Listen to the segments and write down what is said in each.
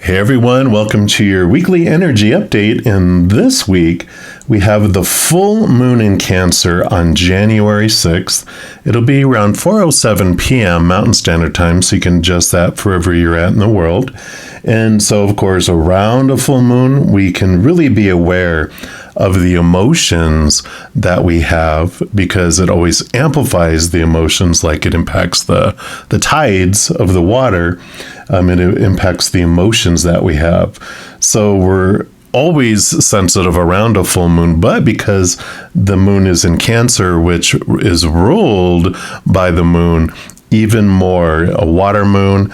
Hey everyone, welcome to your weekly energy update. And this week we have the full moon in Cancer on January 6th. It'll be around 4:07 p.m. Mountain Standard Time, so you can adjust that for wherever you're at in the world. And so, of course, around a full moon, we can really be aware of the emotions that we have, because it always amplifies the emotions, like it impacts the tides of the water. It impacts the emotions that we have. So we're always sensitive around a full moon, but because the moon is in Cancer, which is ruled by the moon, even more. A water moon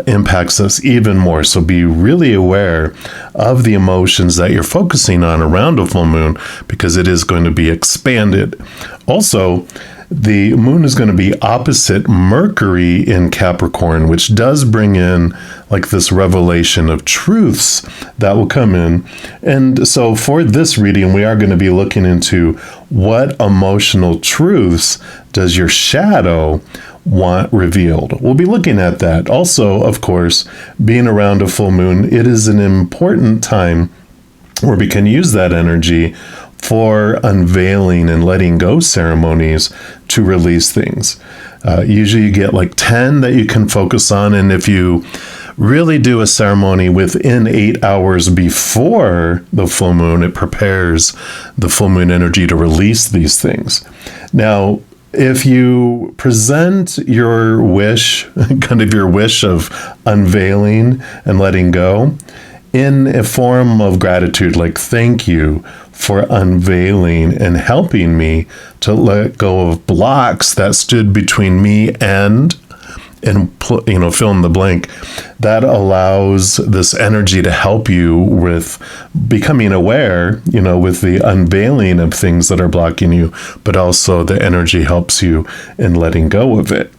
impacts us even more. So be really aware of the emotions that you're focusing on around a full moon, because it is going to be expanded. Also, the moon is going to be opposite Mercury in Capricorn, which does bring in like this revelation of truths that will come in. And so for this reading, we are going to be looking into what emotional truths does your shadow want revealed. We'll be looking at that. Also, of course, being around a full moon, it is an important time where we can use that energy for unveiling and letting go ceremonies to release things. Usually you get like 10 that you can focus on, and if you really do a ceremony within 8 hours before the full moon, it prepares the full moon energy to release these things. Now, if you present your wish, kind of your wish of unveiling and letting go, in a form of gratitude, like thank you for unveiling and helping me to let go of blocks that stood between me and fill in the blank, that allows this energy to help you with becoming aware, with the unveiling of things that are blocking you, but also the energy helps you in letting go of it.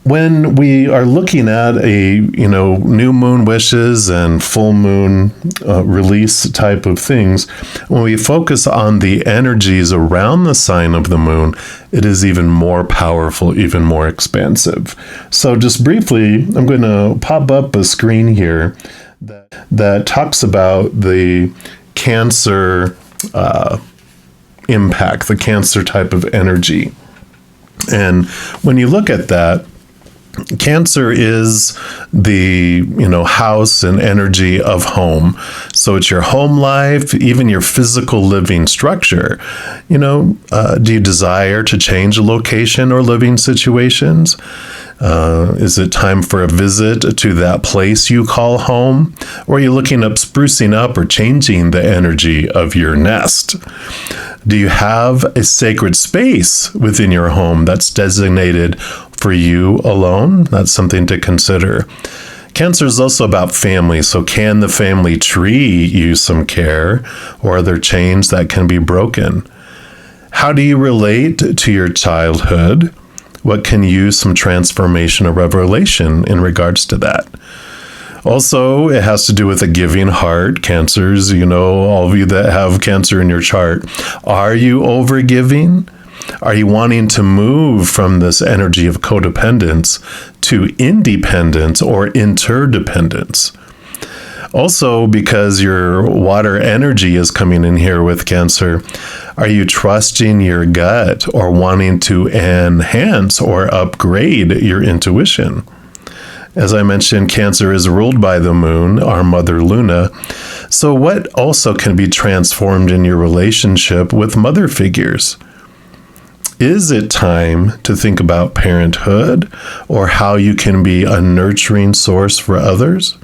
When we are looking at a, new moon wishes and full moon release type of things, when we focus on the energies around the sign of the moon, it is even more powerful, even more expansive. So just briefly, I'm going to pop up a screen here that talks about the Cancer impact, the Cancer type of energy. And when you look at that, Cancer is the, house and energy of home. So it's your home life, even your physical living structure. Do you desire to change a location or living situations? Is it time for a visit to that place you call home? Or are you looking up sprucing up or changing the energy of your nest? Do you have a sacred space within your home that's designated for you alone? That's something to consider. Cancer is also about family. So can the family tree use some care, or are there chains that can be broken? How do you relate to your childhood? What can use some transformation or revelation in regards to that? Also, it has to do with a giving heart. Cancers, all of you that have Cancer in your chart, are you overgiving? Are you wanting to move from this energy of codependence to independence or interdependence? Also, because your water energy is coming in here with Cancer, are you trusting your gut or wanting to enhance or upgrade your intuition? As I mentioned, Cancer is ruled by the moon, our mother Luna. So what also can be transformed in your relationship with mother figures? Is it time to think about parenthood or how you can be a nurturing source for others?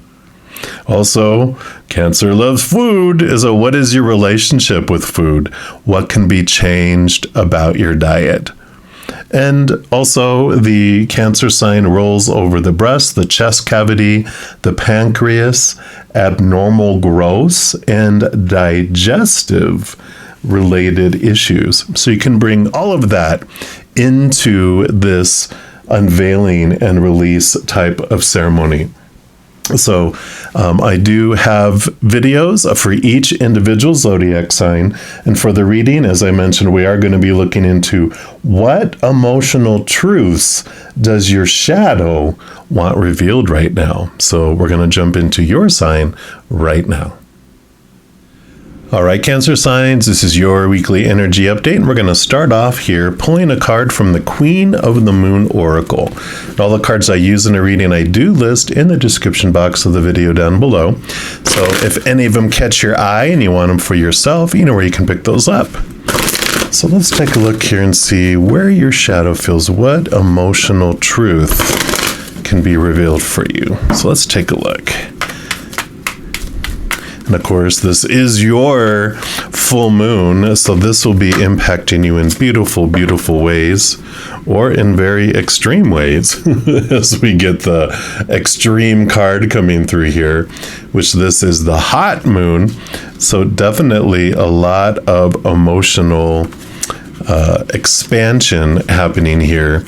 Also, Cancer loves food. What is your relationship with food? What can be changed about your diet? And also, the Cancer sign rolls over the breast, the chest cavity, the pancreas, abnormal growths, and digestive related issues. So you can bring all of that into this unveiling and release type of ceremony. So I do have videos for each individual zodiac sign. And for the reading, as I mentioned, we are going to be looking into what emotional truths does your shadow want revealed right now. So we're going to jump into your sign right now. All right, Cancer signs, this is your weekly energy update, and we're going to start off here pulling a card from the Queen of the Moon Oracle. And all the cards I use in a reading I do list in the description box of the video down below. So if any of them catch your eye and you want them for yourself, you know where you can pick those up. So let's take a look here and see where your shadow feels, what emotional truth can be revealed for you. So let's take a look. And of course, this is your full moon, so this will be impacting you in beautiful, beautiful ways, or in very extreme ways, as we get the extreme card coming through here, which this is the hot moon. So definitely a lot of emotional expansion happening here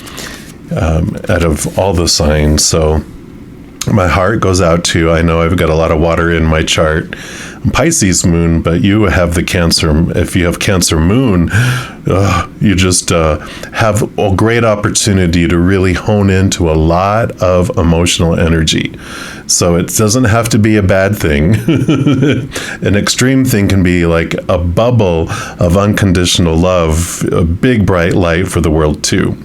out of all the signs. So my heart goes out to, I know I've got a lot of water in my chart, Pisces moon, but you have the Cancer. If you have Cancer moon, you just have a great opportunity to really hone into a lot of emotional energy. So it doesn't have to be a bad thing. An extreme thing can be like a bubble of unconditional love, a big bright light for the world too.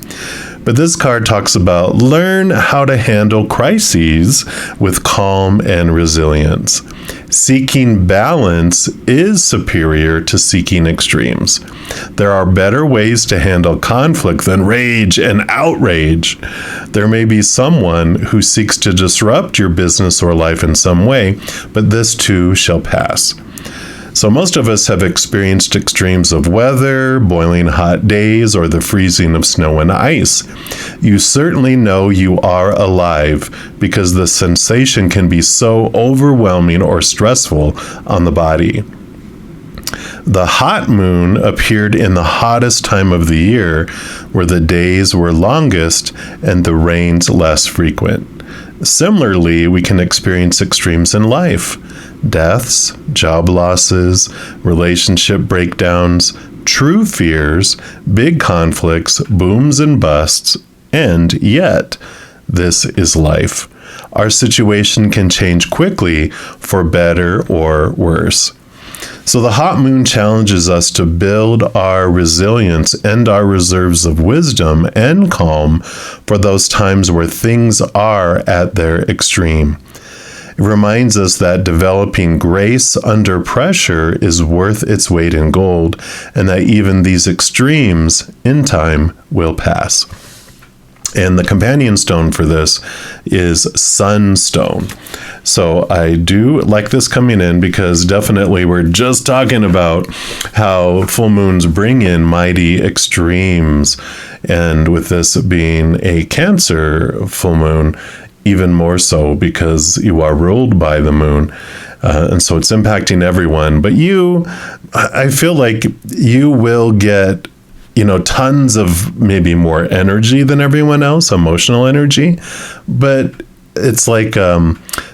But this card talks about learn how to handle crises with calm and resilience. Seeking balance is superior to seeking extremes. There are better ways to handle conflict than rage and outrage. There may be someone who seeks to disrupt your business or life in some way, but this too shall pass. So most of us have experienced extremes of weather, boiling hot days, or the freezing of snow and ice. You certainly know you are alive because the sensation can be so overwhelming or stressful on the body. The hot moon appeared in the hottest time of the year, where the days were longest and the rains less frequent. Similarly, we can experience extremes in life. Deaths, job losses, relationship breakdowns, true fears, big conflicts, booms and busts, and yet, this is life. Our situation can change quickly for better or worse. So the hot moon challenges us to build our resilience and our reserves of wisdom and calm for those times where things are at their extreme. It reminds us that developing grace under pressure is worth its weight in gold, and that even these extremes in time will pass. And the companion stone for this is sunstone. So I do like this coming in because definitely we're just talking about how full moons bring in mighty extremes. And with this being a Cancer full moon, even more so because you are ruled by the moon. And so it's impacting everyone. But I feel like you will get, tons of maybe more energy than everyone else, emotional energy. But it's like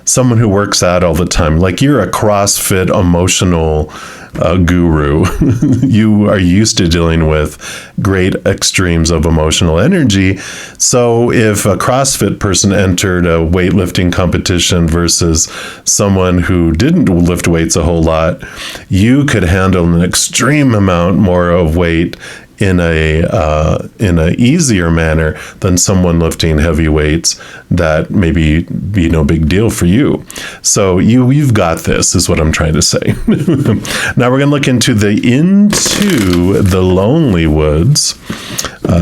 someone who works out all the time. Like you're a CrossFit emotional guru. You are used to dealing with great extremes of emotional energy. So if a CrossFit person entered a weightlifting competition versus someone who didn't lift weights a whole lot, you could handle an extreme amount more of weight in a easier manner than someone lifting heavy weights that maybe be no big deal for you. So you've got this, is what I'm trying to say. Now we're going to look into the Lonely Woods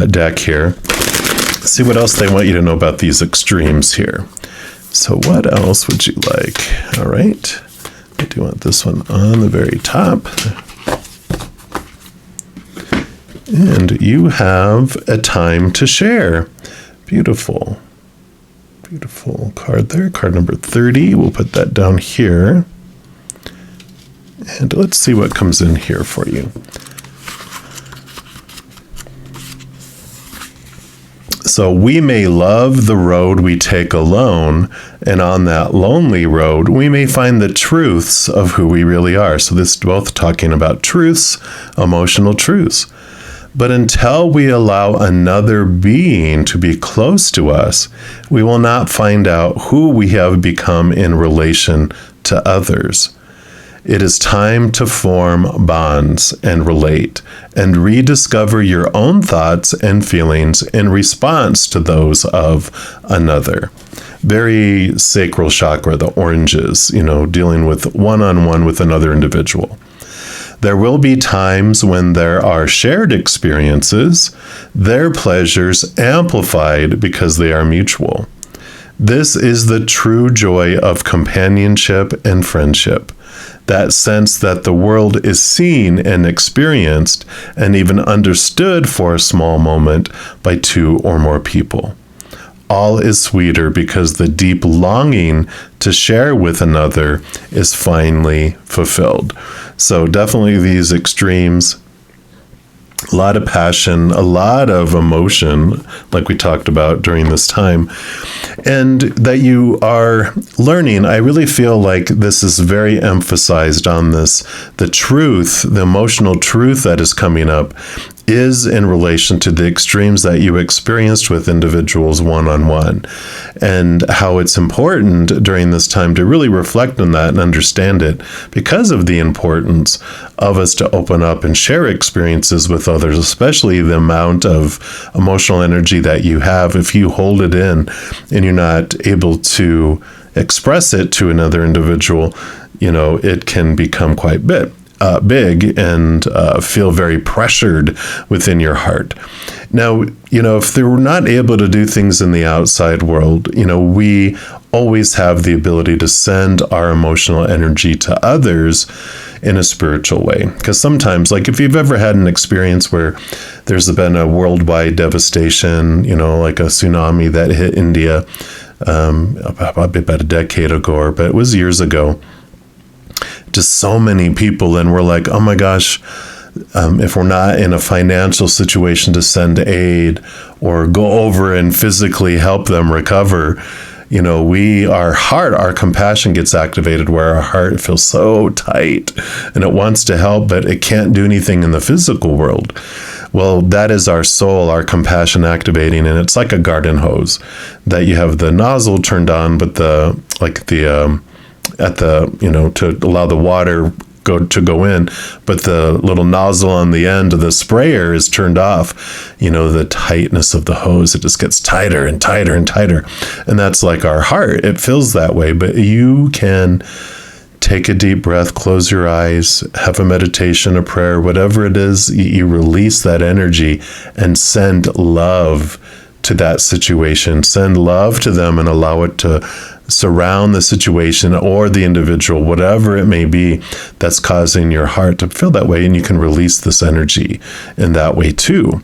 deck here. See what else they want you to know about these extremes here. So what else would you like? All right. I do want this one on the very top. And you have a time to share. Beautiful. Beautiful card there. Card number 30. We'll put that down here. And let's see what comes in here for you. So we may love the road we take alone, and on that lonely road, we may find the truths of who we really are. So this is both talking about truths, emotional truths. But until we allow another being to be close to us, we will not find out who we have become in relation to others. It is time to form bonds and relate and rediscover your own thoughts and feelings in response to those of another. Very sacral chakra, the oranges, dealing with one-on-one with another individual. There will be times when there are shared experiences, their pleasures amplified because they are mutual. This is the true joy of companionship and friendship. That sense that the world is seen and experienced and even understood for a small moment by two or more people. All is sweeter because the deep longing to share with another is finally fulfilled. So definitely these extremes, a lot of passion, a lot of emotion, like we talked about during this time, and that you are learning. I really feel like this is very emphasized on this. The truth, the emotional truth that is coming up is in relation to the extremes that you experienced with individuals one-on-one, and how it's important during this time to really reflect on that and understand it because of the importance of us to open up and share experiences with others, especially the amount of emotional energy that you have. If you hold it in and you're not able to express it to another individual, it can become quite big and feel very pressured within your heart. Now, if they're not able to do things in the outside world, we always have the ability to send our emotional energy to others in a spiritual way. Because sometimes, like if you've ever had an experience where there's been a worldwide devastation, like a tsunami that hit India about a decade ago, but it was years ago. Just so many people, and we're like, oh my gosh, if we're not in a financial situation to send aid or go over and physically help them recover, our compassion gets activated where our heart feels so tight and it wants to help, but it can't do anything in the physical world. Well, that is our soul, our compassion activating, and it's like a garden hose that you have the nozzle turned on, but to allow the water to go in, but the little nozzle on the end of the sprayer is turned off. The tightness of the hose, it just gets tighter and tighter and tighter. And that's like our heart. It feels that way, but you can take a deep breath, close your eyes, have a meditation, a prayer, whatever it is, you release that energy and send love to that situation. Send love to them and allow it to surround the situation or the individual, whatever it may be that's causing your heart to feel that way, and you can release this energy in that way too.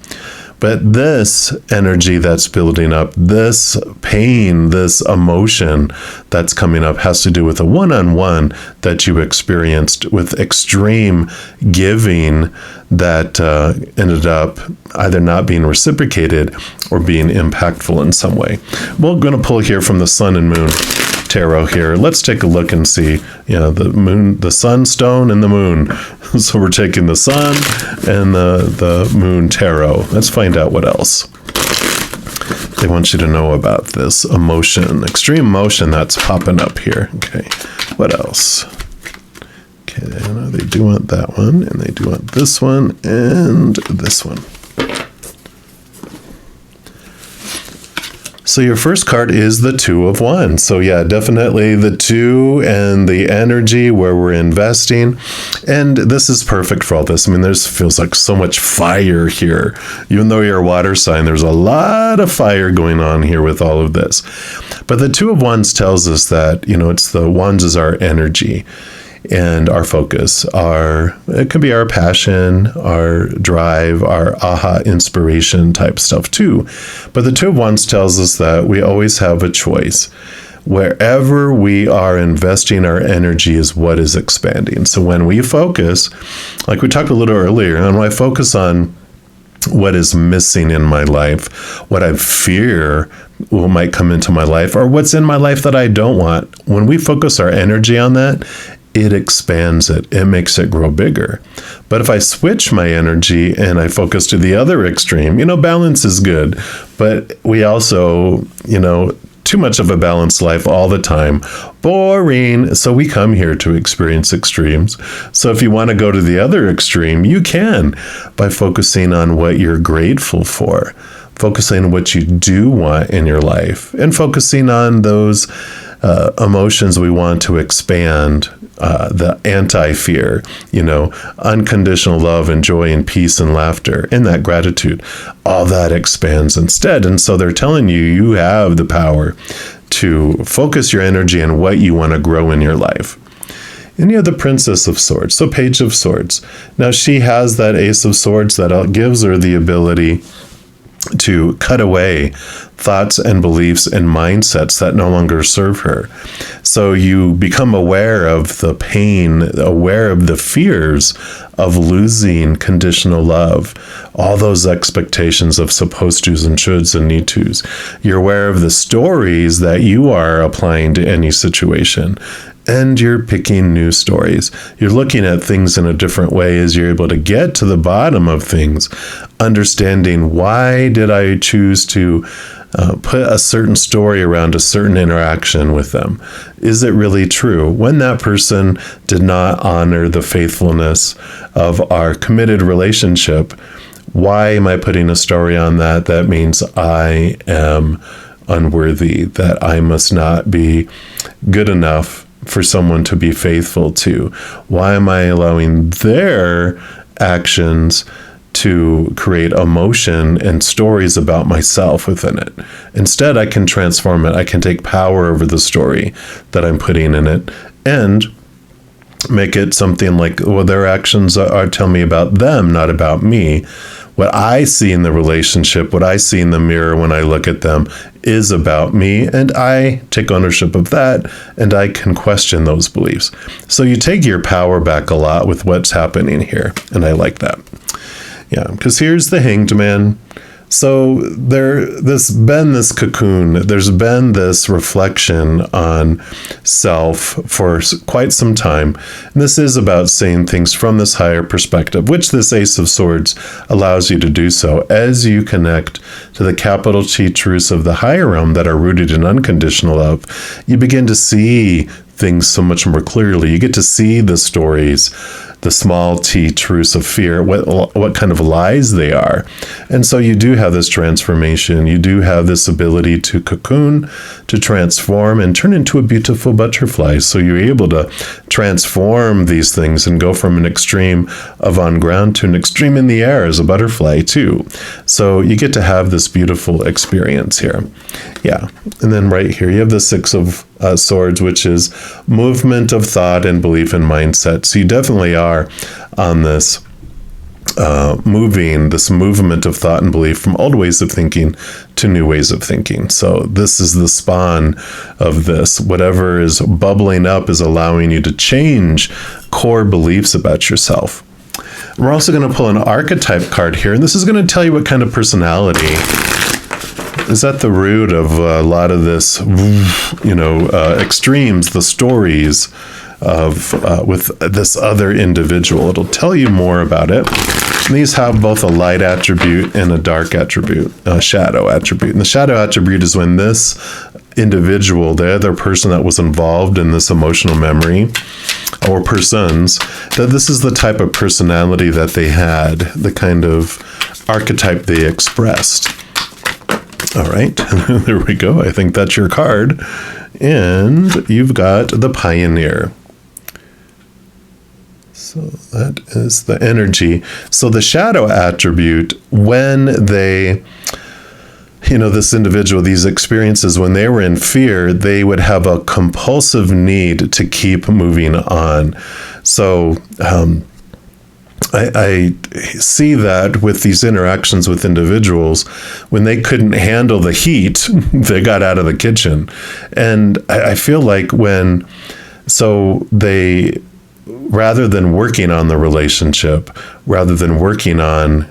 But this energy that's building up, this pain, this emotion that's coming up has to do with a one-on-one that you experienced with extreme giving that ended up either not being reciprocated or being impactful in some way. We're going to pull here from the Sun and Moon Tarot here. Let's take a look and see, the moon, the sunstone and the moon. So we're taking the sun and the moon tarot. Let's find out what else they want you to know about this emotion, extreme emotion that's popping up here. Okay, what else? Okay, they do want that one, and they do want this one and this one. So your first card is the Two of Wands. So yeah, definitely the two and the energy where we're investing. And this is perfect for all this. I mean, there's feels like so much fire here. Even though you're a water sign, there's a lot of fire going on here with all of this. But the Two of Wands tells us that, it's the wands is our energy and our focus, it could be our passion, our drive, our aha inspiration type stuff too. But the Two of Wands tells us that we always have a choice. Wherever we are investing our energy is what is expanding. So when we focus, like we talked a little earlier, and when I focus on what is missing in my life, what I fear might come into my life, or what's in my life that I don't want. When we focus our energy on that, it expands it. It makes it grow bigger. But if I switch my energy and I focus to the other extreme, balance is good, but we also, too much of a balanced life all the time. Boring. So we come here to experience extremes. So if you want to go to the other extreme, you can by focusing on what you're grateful for, focusing on what you do want in your life, and focusing on those emotions we want to expand, the anti-fear, unconditional love and joy and peace and laughter and that gratitude. All that expands instead. And so they're telling you, you have the power to focus your energy on what you want to grow in your life. And you have the Princess of Swords, so Page of Swords. Now she has that Ace of Swords that gives her the ability to cut away thoughts and beliefs and mindsets that no longer serve her. So you become aware of the pain, aware of the fears of losing conditional love, all those expectations of supposed tos and shoulds and need tos. You're aware of the stories that you are applying to any situation. And you're picking new stories. You're looking at things in a different way as you're able to get to the bottom of things, understanding why did I choose to put a certain story around a certain interaction with them. Is it really true? When that person did not honor the faithfulness of our committed relationship, why am I putting a story on that? That means I am unworthy, that I must not be good enough for someone to be faithful to. Why am I allowing their actions to create emotion and stories about myself within it? Instead, I can transform it. I can take power over the story that I'm putting in it and make it something like, well, their actions are telling me about them, not about me. What I see in the relationship, what I see in the mirror when I look at them is about me, and I take ownership of that, and I can question those beliefs. So you take your power back a lot with what's happening here, and I like that. Yeah, because here's the Hanged Man. So there's been this cocoon, there's been this reflection on self for quite some time. And this is about seeing things from this higher perspective, which this Ace of Swords allows you to do so as you connect to the capital T truths of the higher realm that are rooted in unconditional love. You begin to see things so much more clearly. You get to see the stories, the small t truths of fear, what kind of lies they are. And so you do have this transformation. You do have this ability to cocoon, to transform and turn into a beautiful butterfly. So you're able to transform these things and go from an extreme of on ground to an extreme in the air as a butterfly too. So you get to have this beautiful experience here. Yeah. And then right here, you have the Six of Swords, which is movement of thought and belief and mindset. So you definitely are on this movement of thought and belief from old ways of thinking to new ways of thinking. So this is the spawn of this. Whatever is bubbling up is allowing you to change core beliefs about yourself. We're also going to pull an archetype card here, and this is going to tell you what kind of personality is at the root of a lot of this, extremes, the stories of with this other individual. It'll tell you more about it. And these have both a light attribute and a dark attribute, a shadow attribute. And the shadow attribute is when this individual, the other person that was involved in this emotional memory, or persons, that this is the type of personality that they had, the kind of archetype they expressed. All right, there we go. I think that's your card. And you've got the Pioneer. So that is the energy. So the shadow attribute, when they, this individual, these experiences, when they were in fear, they would have a compulsive need to keep moving on. So, I see that with these interactions with individuals, when they couldn't handle the heat, they got out of the kitchen. And I feel like they, rather than working on the relationship, rather than working on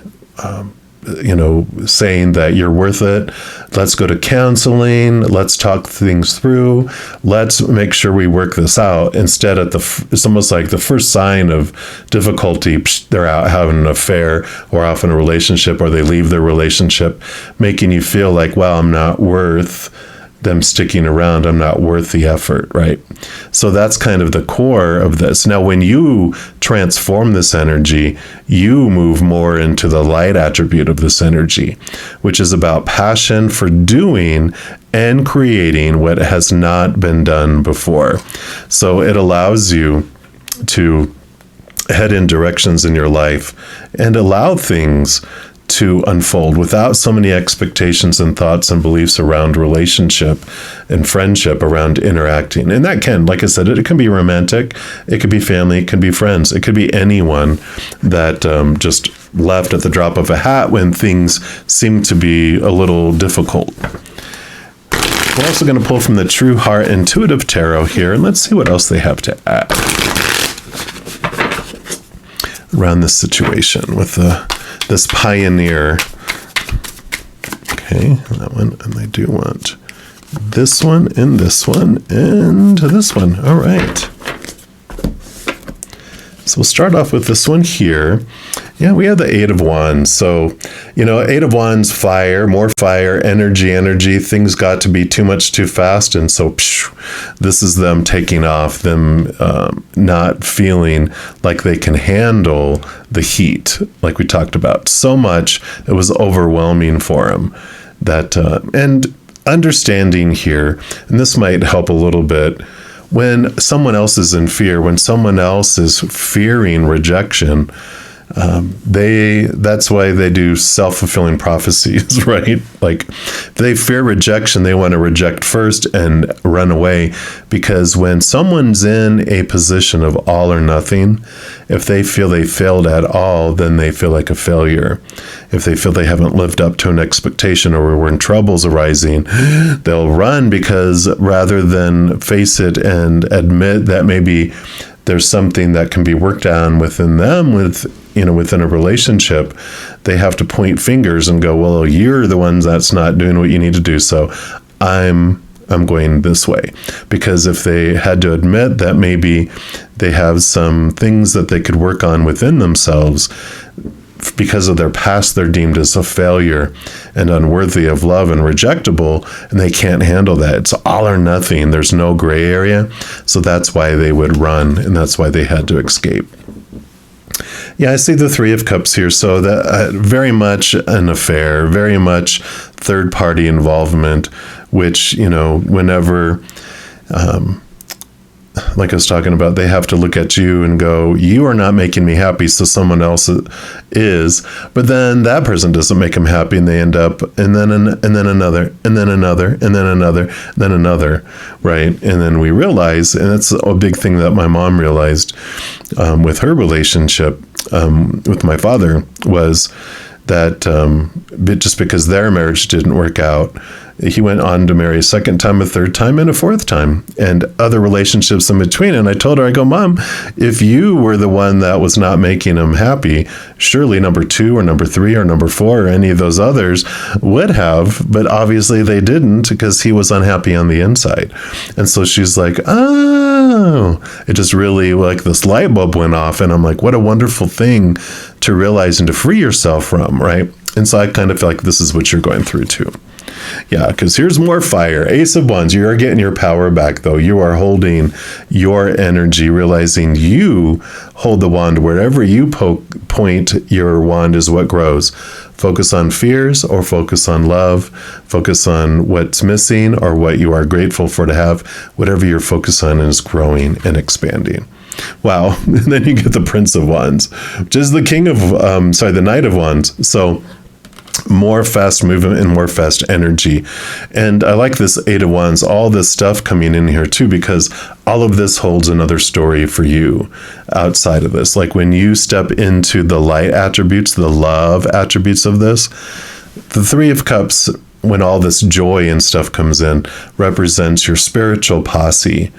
saying that you're worth it. Let's go to counseling. Let's talk things through. Let's make sure we work this out. Instead, it's almost like the first sign of difficulty, they're out having an affair or off in a relationship, or they leave their relationship, making you feel like, wow, I'm not worth them sticking around. I'm not worth the effort, right? So that's kind of the core of this. Now, when you transform this energy, you move more into the light attribute of this energy, which is about passion for doing and creating what has not been done before. So it allows you to head in directions in your life and allow things to unfold without so many expectations and thoughts and beliefs around relationship and friendship, around interacting. And that can, like I said, it can be romantic, it could be family, it could be friends, it could be anyone that just left at the drop of a hat when things seem to be a little difficult. We're also going to pull from the True Heart Intuitive Tarot here, and let's see what else they have to add around this situation with this pioneer. Okay, that one, and I do want this one, and this one, and this one. All right. So we'll start off with this one here. Yeah, we have the Eight of Wands. So, Eight of Wands, fire, more fire, energy. Things got to be too much too fast. And so this is them taking off, them not feeling like they can handle the heat, like we talked about. So much, it was overwhelming for them. And understanding here, and this might help a little bit, when someone else is in fear, when someone else is fearing rejection, that's why they do self-fulfilling prophecies, right? Like, if they fear rejection, they want to reject first and run away, because when someone's in a position of all or nothing, if they feel they failed at all, then they feel like a failure. If they feel they haven't lived up to an expectation, or when trouble's arising, they'll run, because rather than face it and admit that maybe there's something that can be worked on within them within a relationship, they have to point fingers and go, well, you're the ones that's not doing what you need to do, so I'm going this way. Because if they had to admit that maybe they have some things that they could work on within themselves, because of their past, they're deemed as a failure and unworthy of love and rejectable, and they can't handle that. It's all or nothing. There's no gray area. So that's why they would run, and that's why they had to escape. Yeah, I see the Three of Cups here. So that very much an affair, very much third-party involvement, which, whenever like I was talking about, they have to look at you and go, you are not making me happy, so someone else is. But then that person doesn't make them happy, and they end up, and then another, and then another, and then another, then another, right? And then we realize, and that's a big thing that my mom realized with her relationship with my father, was that just because their marriage didn't work out, he went on to marry a second time, a third time, and a fourth time, and other relationships in between. And I told her, I go, Mom, if you were the one that was not making him happy, surely number 2 or number 3 or number 4 or any of those others would have, but obviously they didn't, because he was unhappy on the inside. And so she's like, oh, it just really, like, this light bulb went off. And I'm like, what a wonderful thing to realize and to free yourself from, right? And so I kind of feel like this is what you're going through too. Yeah, because here's more fire. Ace of Wands. You are getting your power back, though. You are holding your energy, realizing you hold the wand. Wherever you point your wand is what grows. Focus on fears or focus on love. Focus on what's missing or what you are grateful for to have. Whatever you're focused on is growing and expanding. Wow. And then you get the Prince of Wands, which is the the Knight of Wands. So more fast movement and more fast energy. And I like this Eight of Wands, all this stuff coming in here too, because all of this holds another story for you outside of this. Like when you step into the light attributes, the love attributes of this, the Three of Cups, when all this joy and stuff comes in, represents your spiritual posse,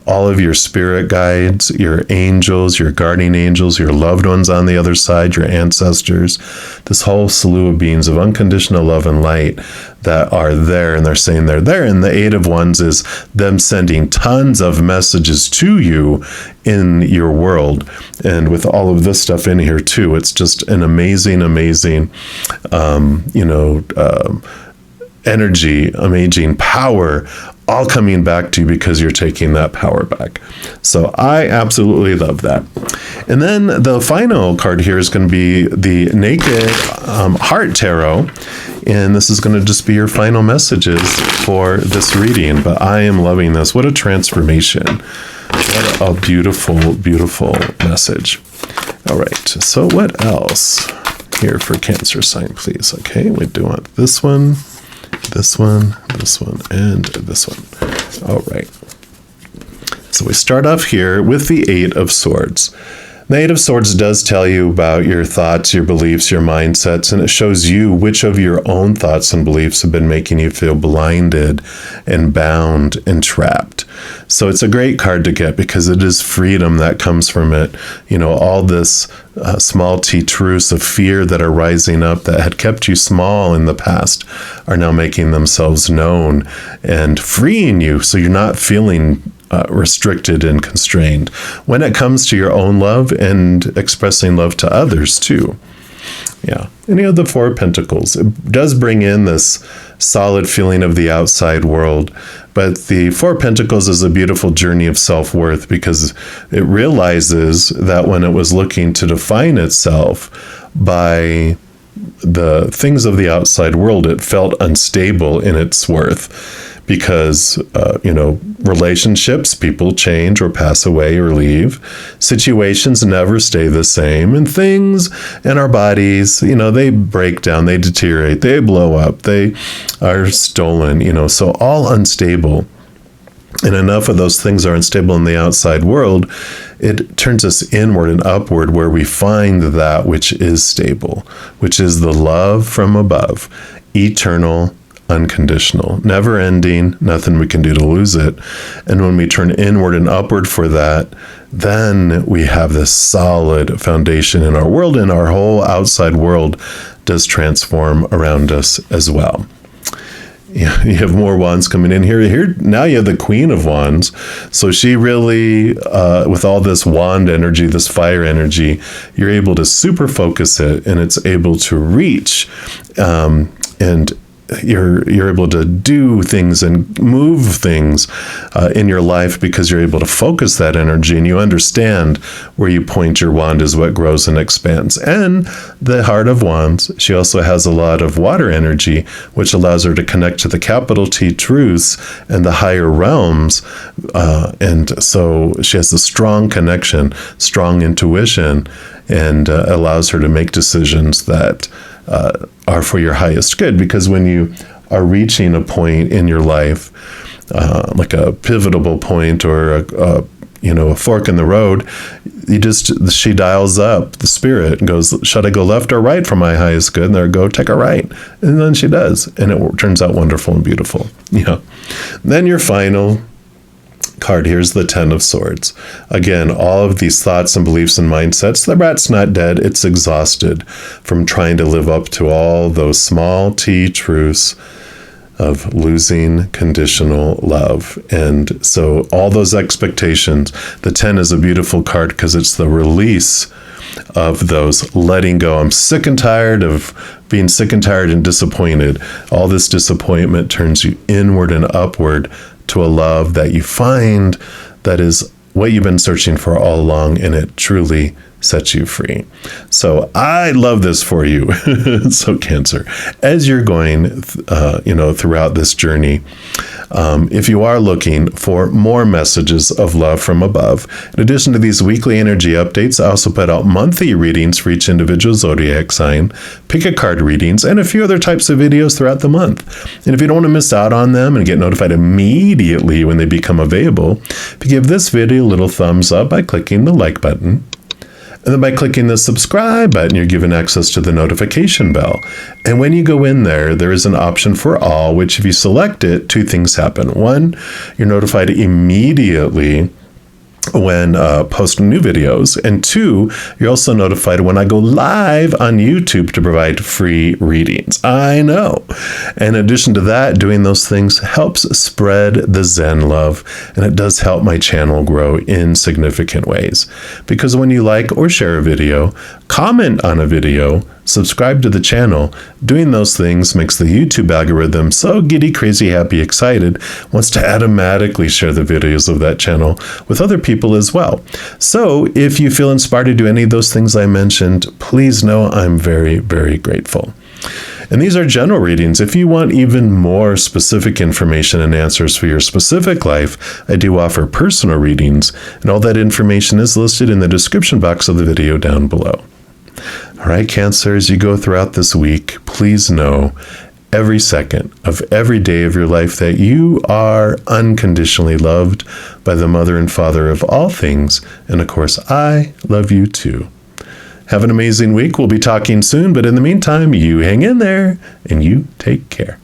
all of your spirit guides, your angels, your guardian angels, your loved ones on the other side, your ancestors, this whole slew of beings of unconditional love and light that are there, and they're saying they're there. And the Eight of Wands is them sending tons of messages to you in your world. And with all of this stuff in here too, it's just an amazing, amazing, energy, amazing power, all coming back to you because you're taking that power back. So I absolutely love that. And then the final card here is going to be the Naked Heart Tarot. And this is going to just be your final messages for this reading. But I am loving this. What a transformation. What a beautiful, beautiful message. All right. So what else here for Cancer sign, please? Okay. We do want this one, this one, this one, and this one. All right. So we start off here with the Eight of Swords. The Eight of Swords does tell you about your thoughts, your beliefs, your mindsets, and it shows you which of your own thoughts and beliefs have been making you feel blinded and bound and trapped. So it's a great card to get because it is freedom that comes from it. You know, all this small t truths of fear that are rising up that had kept you small in the past are now making themselves known and freeing you, so you're not feeling restricted and constrained when it comes to your own love and expressing love to others too. Yeah. And you have the Four of Pentacles. It does bring in this solid feeling of the outside world, but the Four of Pentacles is a beautiful journey of self-worth because it realizes that when it was looking to define itself by the things of the outside world, it felt unstable in its worth. Because, relationships, people change or pass away or leave. Situations never stay the same. And things in our bodies, they break down, they deteriorate, they blow up, they are stolen, so all unstable. And enough of those things are unstable in the outside world, it turns us inward and upward where we find that which is stable, which is the love from above, eternal, unconditional, never ending, nothing we can do to lose it. And when we turn inward and upward for that, then we have this solid foundation in our world, and our whole outside world does transform around us as well. Yeah, you have more wands coming in here. Now you have the Queen of Wands. So she really, with all this wand energy, this fire energy, you're able to super focus it, and it's able to reach, and you're able to do things and move things in your life because you're able to focus that energy, and you understand where you point your wand is what grows and expands. And the Heart of Wands, she also has a lot of water energy, which allows her to connect to the capital T truths and the higher realms. And so she has a strong connection, strong intuition, and allows her to make decisions that are for your highest good. Because when you are reaching a point in your life, like a pivotal point or a fork in the road, she dials up the spirit and goes, should I go left or right for my highest good? And there, go take a right. And then she does, and it turns out wonderful and beautiful. Then your final card, here's the Ten of Swords. Again, all of these thoughts and beliefs and mindsets, the rat's not dead, it's exhausted from trying to live up to all those small t truths of losing conditional love. And so all those expectations, the 10 is a beautiful card because it's the release of those, letting go. I'm sick and tired of being sick and tired and disappointed. All this disappointment turns you inward and upward to a love that you find that is what you've been searching for all along, and it truly sets you free. So I love this for you. So Cancer, as you're going, throughout this journey, if you are looking for more messages of love from above, in addition to these weekly energy updates, I also put out monthly readings for each individual zodiac sign, pick a card readings, and a few other types of videos throughout the month. And if you don't want to miss out on them and get notified immediately when they become available, if you give this video a little thumbs up by clicking the like button, And then by clicking the subscribe button, you're given access to the notification bell. And when you go in there, there is an option for all, which if you select it, two things happen. One, you're notified immediately when posting new videos, and two, you're also notified when I go live on YouTube to provide free readings. I know. In addition to that, doing those things helps spread the Zen love, and it does help my channel grow in significant ways. Because when you like or share a video, comment on a video, subscribe to the channel, doing those things makes the YouTube algorithm so giddy, crazy, happy, excited, wants to automatically share the videos of that channel with other people as well. So if you feel inspired to do any of those things I mentioned, please know I'm very, very grateful. And these are general readings. If you want even more specific information and answers for your specific life, I do offer personal readings, and all that information is listed in the description box of the video down below. All right, Cancer, as you go throughout this week, please know every second of every day of your life that you are unconditionally loved by the Mother and Father of all things. And of course, I love you too. Have an amazing week. We'll be talking soon, but in the meantime, you hang in there and you take care.